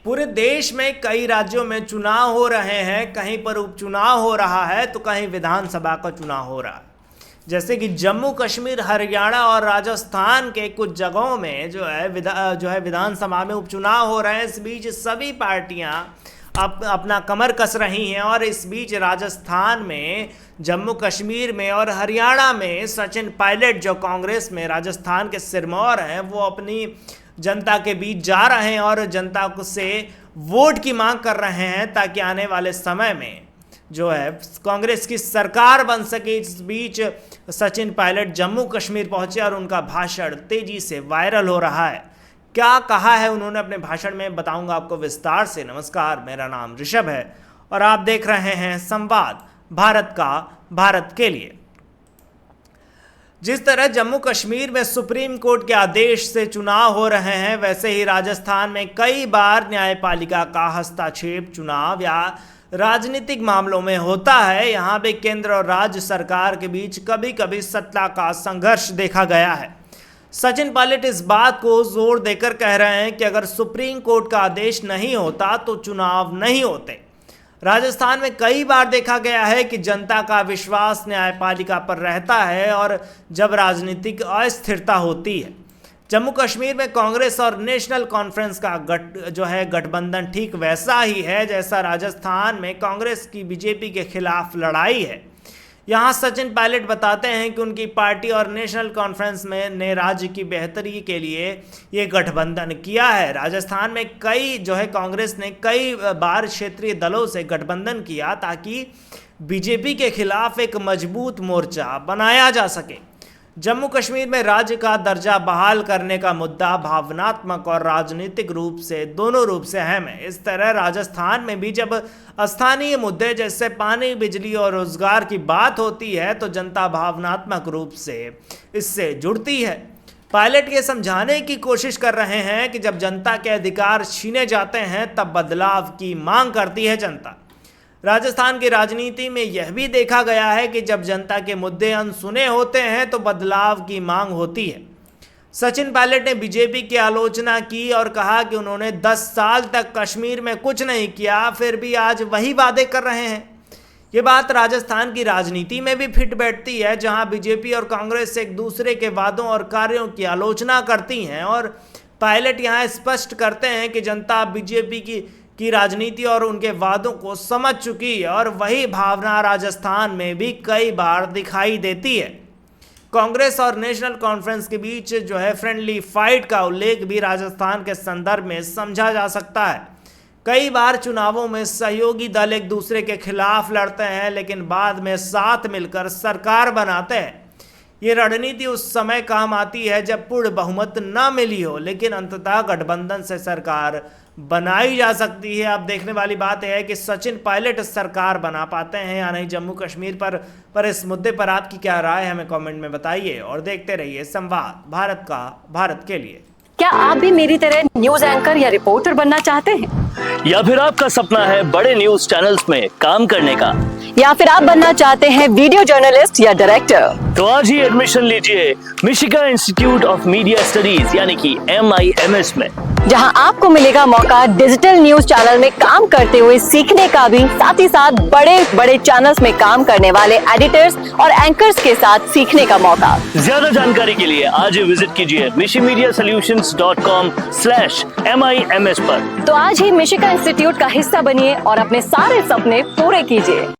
पूरे देश में कई राज्यों में चुनाव हो रहे हैं, कहीं पर उपचुनाव हो रहा है तो कहीं विधानसभा का चुनाव हो रहा है। जैसे कि जम्मू कश्मीर, हरियाणा और राजस्थान के कुछ जगहों में जो है विधानसभा में उपचुनाव हो रहे हैं। इस बीच सभी पार्टियां अपना कमर कस रही हैं और इस बीच राजस्थान में, जम्मू कश्मीर में और हरियाणा में सचिन पायलट जो कांग्रेस में राजस्थान के सिरमौर हैं, वो अपनी जनता के बीच जा रहे हैं और जनता से वोट की मांग कर रहे हैं ताकि आने वाले समय में जो है कांग्रेस की सरकार बन सके। इस बीच सचिन पायलट जम्मू कश्मीर पहुंचे और उनका भाषण तेजी से वायरल हो रहा है। क्या कहा है उन्होंने अपने भाषण में, बताऊंगा आपको विस्तार से। नमस्कार, मेरा नाम ऋषभ है और आप देख रहे हैं संवाद भारत का, भारत के लिए। जिस तरह जम्मू कश्मीर में सुप्रीम कोर्ट के आदेश से चुनाव हो रहे हैं, वैसे ही राजस्थान में कई बार न्यायपालिका का हस्तक्षेप चुनाव या राजनीतिक मामलों में होता है। यहाँ पे केंद्र और राज्य सरकार के बीच कभी कभी सत्ता का संघर्ष देखा गया है। सचिन पायलट इस बात को जोर देकर कह रहे हैं कि अगर सुप्रीम कोर्ट का आदेश नहीं होता तो चुनाव नहीं होते। राजस्थान में कई बार देखा गया है कि जनता का विश्वास न्यायपालिका पर रहता है और जब राजनीतिक अस्थिरता होती है। जम्मू कश्मीर में कांग्रेस और नेशनल कॉन्फ्रेंस का गठबंधन ठीक वैसा ही है जैसा राजस्थान में कांग्रेस की बीजेपी के खिलाफ लड़ाई है। यहाँ सचिन पायलट बताते हैं कि उनकी पार्टी और नेशनल कॉन्फ्रेंस ने राज्य की बेहतरी के लिए ये गठबंधन किया है। राजस्थान में कांग्रेस ने कई बार क्षेत्रीय दलों से गठबंधन किया ताकि बीजेपी के खिलाफ एक मजबूत मोर्चा बनाया जा सके। जम्मू कश्मीर में राज्य का दर्जा बहाल करने का मुद्दा भावनात्मक और राजनीतिक रूप से दोनों रूप से अहम है। इस तरह राजस्थान में भी जब स्थानीय मुद्दे जैसे पानी, बिजली और रोजगार की बात होती है तो जनता भावनात्मक रूप से इससे जुड़ती है। पायलट ये समझाने की कोशिश कर रहे हैं कि जब जनता के अधिकार छीने जाते हैं तब बदलाव की मांग करती है जनता। राजस्थान की राजनीति में यह भी देखा गया है कि जब जनता के मुद्दे अनसुने होते हैं तो बदलाव की मांग होती है। सचिन पायलट ने बीजेपी की आलोचना की और कहा कि उन्होंने 10 साल तक कश्मीर में कुछ नहीं किया, फिर भी आज वही वादे कर रहे हैं। ये बात राजस्थान की राजनीति में भी फिट बैठती है, जहां बीजेपी और कांग्रेस एक दूसरे के वादों और कार्यों की आलोचना करती हैं और पायलट यहां स्पष्ट करते हैं कि जनता बीजेपी की राजनीति और उनके वादों को समझ चुकी है और वही भावना राजस्थान में भी कई बार दिखाई देती है। कांग्रेस और नेशनल कॉन्फ्रेंस के बीच फ्रेंडली फाइट का उल्लेख भी राजस्थान के संदर्भ में समझा जा सकता है। कई बार चुनावों में सहयोगी दल एक दूसरे के खिलाफ लड़ते हैं लेकिन बाद में साथ मिलकर सरकार बनाते हैं। ये रणनीति उस समय काम आती है जब पूर्ण बहुमत न मिली हो, लेकिन अंततः गठबंधन से सरकार बनाई जा सकती है। अब देखने वाली बात है कि सचिन पायलट सरकार बना पाते हैं या नहीं जम्मू कश्मीर पर इस मुद्दे पर आपकी क्या राय है, हमें कमेंट में बताइए और देखते रहिए संवाद भारत का, भारत के लिए। क्या आप भी मेरी तरह न्यूज एंकर या रिपोर्टर बनना चाहते हैं? या फिर आपका सपना है बड़े न्यूज चैनल्स में काम करने का? या फिर आप बनना चाहते हैं वीडियो जर्नलिस्ट या डायरेक्टर? तो आज ही एडमिशन लीजिए Michigan institute of media studies यानी कि MIMS में, जहां आपको मिलेगा मौका डिजिटल न्यूज चैनल में काम करते हुए सीखने का भी, साथ ही साथ बड़े बड़े चैनल्स में काम करने वाले एडिटर्स और एंकर्स के साथ सीखने का मौका। ज्यादा जानकारी के लिए आज विजिट कीजिए mishimediasolutions.com/MIMS पर। तो आज ही मिशिगन इंस्टीट्यूट का हिस्सा बनिए और अपने सारे सपने पूरे कीजिए।